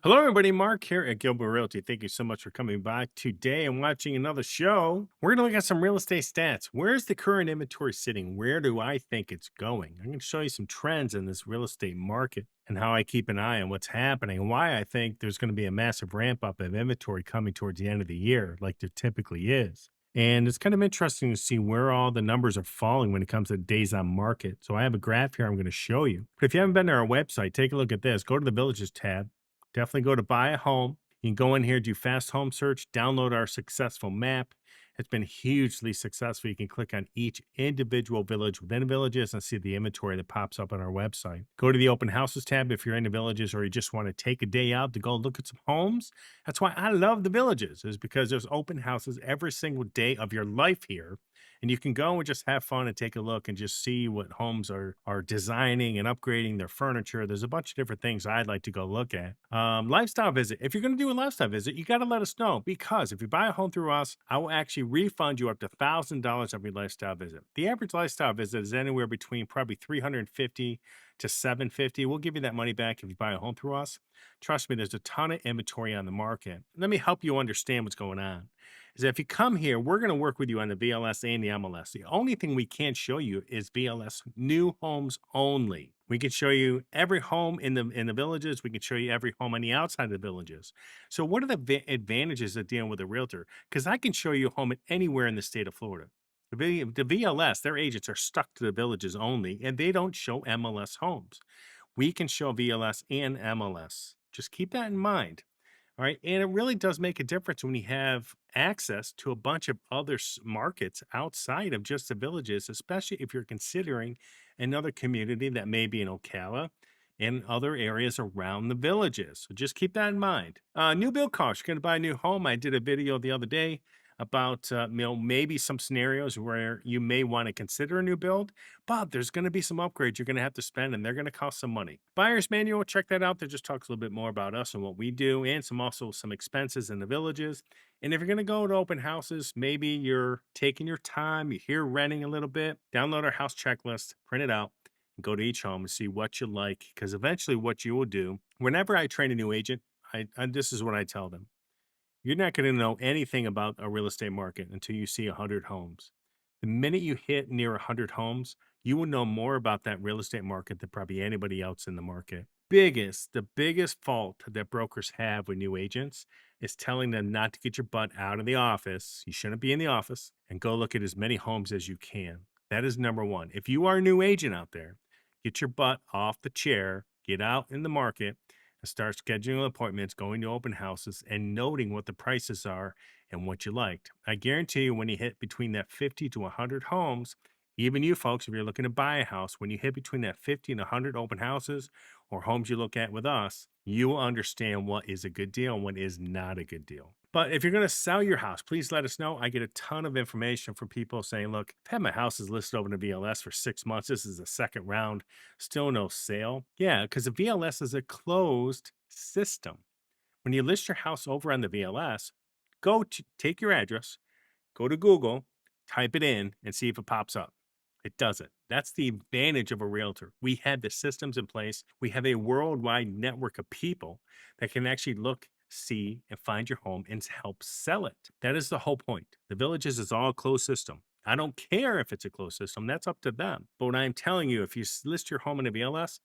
Hello, everybody. Mark here at Gilbo Realty. Thank you so much for coming by today and watching another show. We're going to look at some real estate stats. Where's the current inventory sitting? Where do I think it's going? I'm going to show you some trends in this real estate market and how I keep an eye on what's happening and why I think there's going to be a massive ramp up of inventory coming towards the end of the year, like there typically is. And it's kind of interesting to see where all the numbers are falling when it comes to days on market. So I have a graph here I'm going to show you. But if you haven't been to our website, take a look at this. Go to the Villages tab. Definitely go to buy a home. You can go in here, do fast home search, download our successful map. It's been hugely successful. You can click on each individual village within villages and see the inventory that pops up on our website. Go to the open houses tab if you're in the villages or you just want to take a day out to go look at some homes. That's why I love the villages, is because there's open houses every single day of your life here. And you can go and just have fun and take a look and just see what homes are designing and upgrading their furniture. There's a bunch of different things I'd like to go look at. Lifestyle visit. If you're going to do a lifestyle visit, you got to let us know, because if you buy a home through us, I will actually refund you up to $1,000 every lifestyle visit. The average lifestyle visit is anywhere between probably $350 to $750. We'll give you that money back if you buy a home through us. Trust me, there's a ton of inventory on the market. Let me help you understand what's going on. Is that if you come here, we're going to work with you on the VLS and the MLS. The only thing we can't show you is VLS new homes only. We can show you every home in the villages. We can show you every home on the outside of the villages. So what are the advantages of dealing with a realtor? Because I can show you a home anywhere in the state of Florida. The VLS, their agents are stuck to the villages only, and they don't show MLS homes. We can show VLS and MLS. Just keep that in mind. All right. And it really does make a difference when you have access to a bunch of other markets outside of just the villages, especially if you're considering another community that may be in Ocala and other areas around the villages. So just keep that in mind. New build costs. You're going to buy a new home. I did a video the other day about maybe some scenarios where you may want to consider a new build, but there's going to be some upgrades you're going to have to spend, and they're going to cost some money. Buyer's manual, check that out. That just talks a little bit more about us and what we do, and some expenses in the villages. And if you're going to go to open houses, maybe you're taking your time, you're here renting a little bit, download our house checklist, print it out, and go to each home and see what you like. Because eventually, what you will do, whenever I train a new agent, this is what I tell them. You're not going to know anything about a real estate market until you see 100 homes. The minute you hit near 100 homes, you will know more about that real estate market than probably anybody else in the market. The biggest fault that brokers have with new agents is telling them not to get your butt out of the office. You shouldn't be in the office, and go look at as many homes as you can. That is number one. If you are a new agent out there, get your butt off the chair, get out in the market, and start scheduling appointments, going to open houses, and noting what the prices are and what you liked. I guarantee you, when you hit between that 50 to 100 homes, even you folks, if you're looking to buy a house, when you hit between that 50 and 100 open houses or homes you look at with us, you will understand what is a good deal and what is not a good deal. But if you're going to sell your house, please let us know. I get a ton of information from people saying, look, I've had my houses listed over in the VLS for 6 months. This is the second round. Still no sale. Yeah, because the VLS is a closed system. When you list your house over on the VLS, take your address, go to Google, type it in, and see if it pops up. It doesn't. That's the advantage of a realtor. We have the systems in place. We have a worldwide network of people that can actually look, see, and find your home and help sell it. That is the whole point. The Villages is all a closed system. I don't care if it's a closed system. That's up to them. But what I'm telling you, if you list your home in a VLS,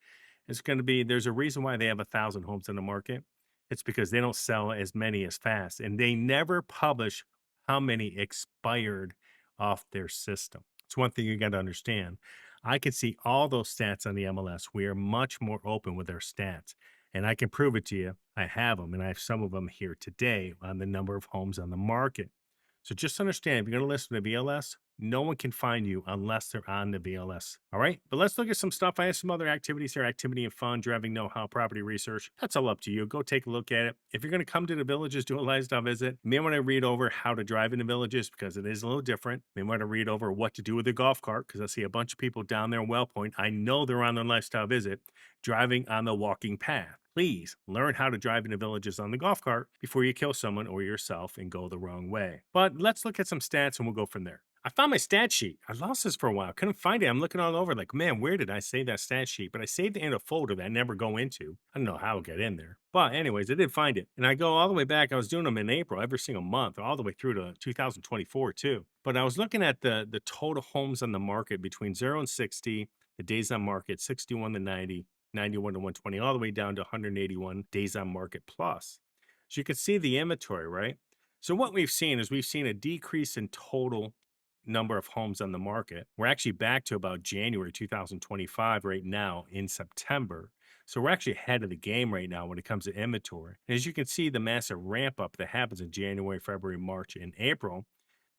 there's a reason why they have 1,000 homes in the market. It's because they don't sell as many as fast, and they never publish how many expired off their system. It's one thing you got to understand. I can see all those stats on the MLS. We are much more open with our stats, and I can prove it to you. I have them, and I have some of them here today on the number of homes on the market. So just understand, if you're going to list with the VLS, no one can find you unless they're on the VLS. All right. But let's look at some stuff. I have some other activities here: activity and fun, driving know-how, property research. That's all up to you. Go take a look at it. If you're going to come to the villages, do a lifestyle visit, you may want to read over how to drive in the villages, because it is a little different. You may want to read over what to do with the golf cart, because I see a bunch of people down there in Well Point. I know they're on their lifestyle visit, driving on the walking path. Please learn how to drive in the villages on the golf cart before you kill someone or yourself and go the wrong way. But let's look at some stats and we'll go from there. I found my stat sheet. I lost this for a while. Couldn't find it. I'm looking all over like, man, where did I save that stat sheet? But I saved it in a folder that I never go into. I don't know how it got in there. But anyways, I did find it. And I go all the way back. I was doing them in April every single month, all the way through to 2024 too. But I was looking at the total homes on the market between 0 and 60, the days on market, 61 to 90, 91 to 120, all the way down to 181 days on market plus. So you can see the inventory, right? So what we've seen is we've seen a decrease in total number of homes on the market. We're actually back to about January 2025 right now in September. So we're actually ahead of the game right now when it comes to inventory. And as you can see, the massive ramp up that happens in January, February, March, and April,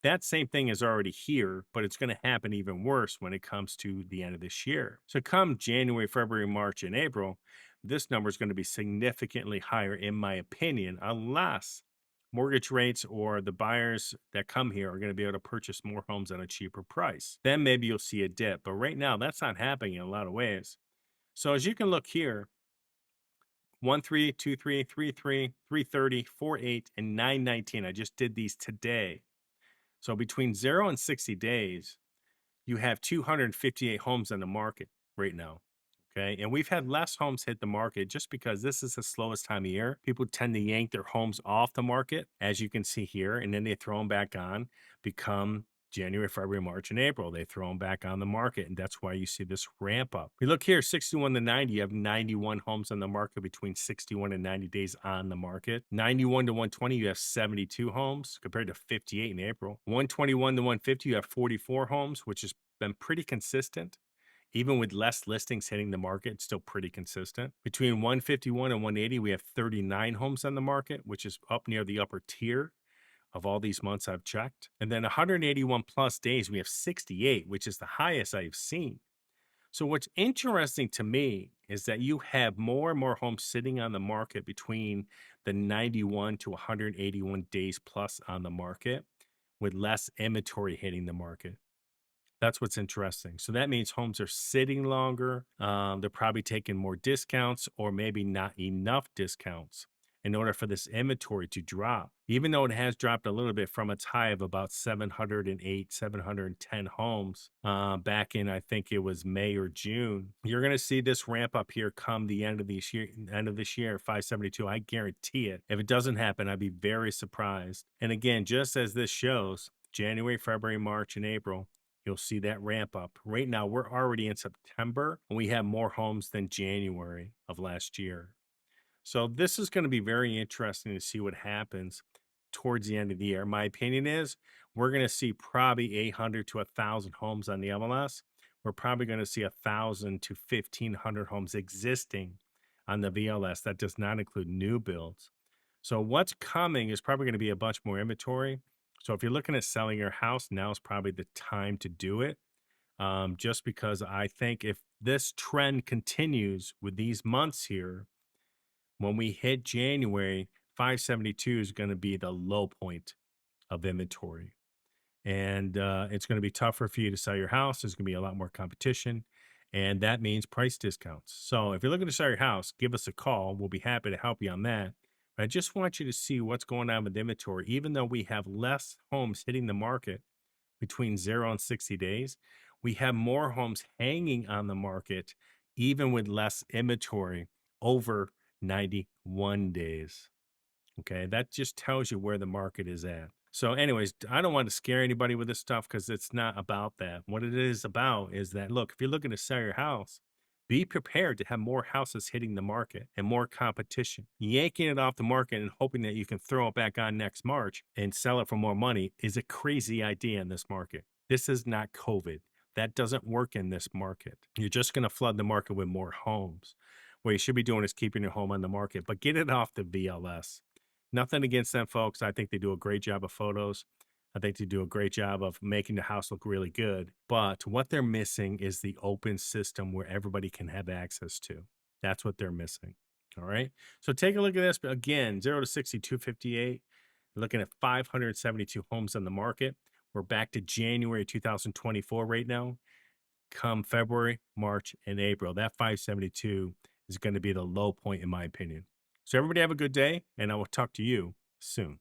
that same thing is already here, but it's going to happen even worse when it comes to the end of this year. So come January, February, March, and April, this number is going to be significantly higher, in my opinion, unless mortgage rates or the buyers that come here are going to be able to purchase more homes at a cheaper price. Then maybe you'll see a dip. But right now, that's not happening in a lot of ways. So as you can look here, 1.3, 2.3, 3.3, 3.30, 4.8, and 9.19. I just did these today. So between 0 and 60 days, you have 258 homes on the market right now. Okay. And we've had less homes hit the market just because this is the slowest time of year. People tend to yank their homes off the market, as you can see here, and then they throw them back on, become January, February, March, and April. They throw them back on the market. And that's why you see this ramp up. We look here, 61 to 90, you have 91 homes on the market between 61 and 90 days on the market. 91 to 120, you have 72 homes compared to 58 in April. 121 to 150, you have 44 homes, which has been pretty consistent. Even with less listings hitting the market, it's still pretty consistent. Between 151 and 180, we have 39 homes on the market, which is up near the upper tier of all these months I've checked. And then 181 plus days, we have 68, which is the highest I've seen. So what's interesting to me is that you have more and more homes sitting on the market between the 91 to 181 days plus on the market with less inventory hitting the market. That's what's interesting. So that means homes are sitting longer. They're probably taking more discounts or maybe not enough discounts in order for this inventory to drop. Even though it has dropped a little bit from its high of about 708, 710 homes back in, I think it was May or June, you're going to see this ramp up here come the end of this year, 572. I guarantee it. If it doesn't happen, I'd be very surprised. And again, just as this shows, January, February, March, and April, you'll see that ramp up. Right now, we're already in September, and we have more homes than January of last year. So this is going to be very interesting to see what happens towards the end of the year. My opinion is we're going to see probably 800 to 1,000 homes on the MLS. We're probably going to see 1,000 to 1,500 homes existing on the VLS. That does not include new builds. So what's coming is probably going to be a bunch more inventory. So if you're looking at selling your house, now is probably the time to do it. Just because I think if this trend continues with these months here, when we hit January, 572 is going to be the low point of inventory. And it's going to be tougher for you to sell your house. There's going to be a lot more competition. And that means price discounts. So if you're looking to sell your house, give us a call. We'll be happy to help you on that. But I just want you to see what's going on with inventory. Even though we have less homes hitting the market between 0 and 60 days, we have more homes hanging on the market, even with less inventory over 91 days. Okay, that just tells you where the market is at. So, anyways, I don't want to scare anybody with this stuff because it's not about that. What it is about is that, look, if you're looking to sell your house, be prepared to have more houses hitting the market and more competition. Yanking it off the market and hoping that you can throw it back on next March and sell it for more money is a crazy idea in this market. This is not COVID. That doesn't work in this market. You're just going to flood the market with more homes. What you should be doing is keeping your home on the market, but get it off the VLS. Nothing against them, folks. I think they do a great job of photos. I think they do a great job of making the house look really good. But what they're missing is the open system where everybody can have access to. That's what they're missing. All right. So take a look at this. Again, 0 to 60, 258. Looking at 572 homes on the market. We're back to January 2024 right now. Come February, March, and April, that 572 is going to be the low point, in my opinion. So everybody have a good day, and I will talk to you soon.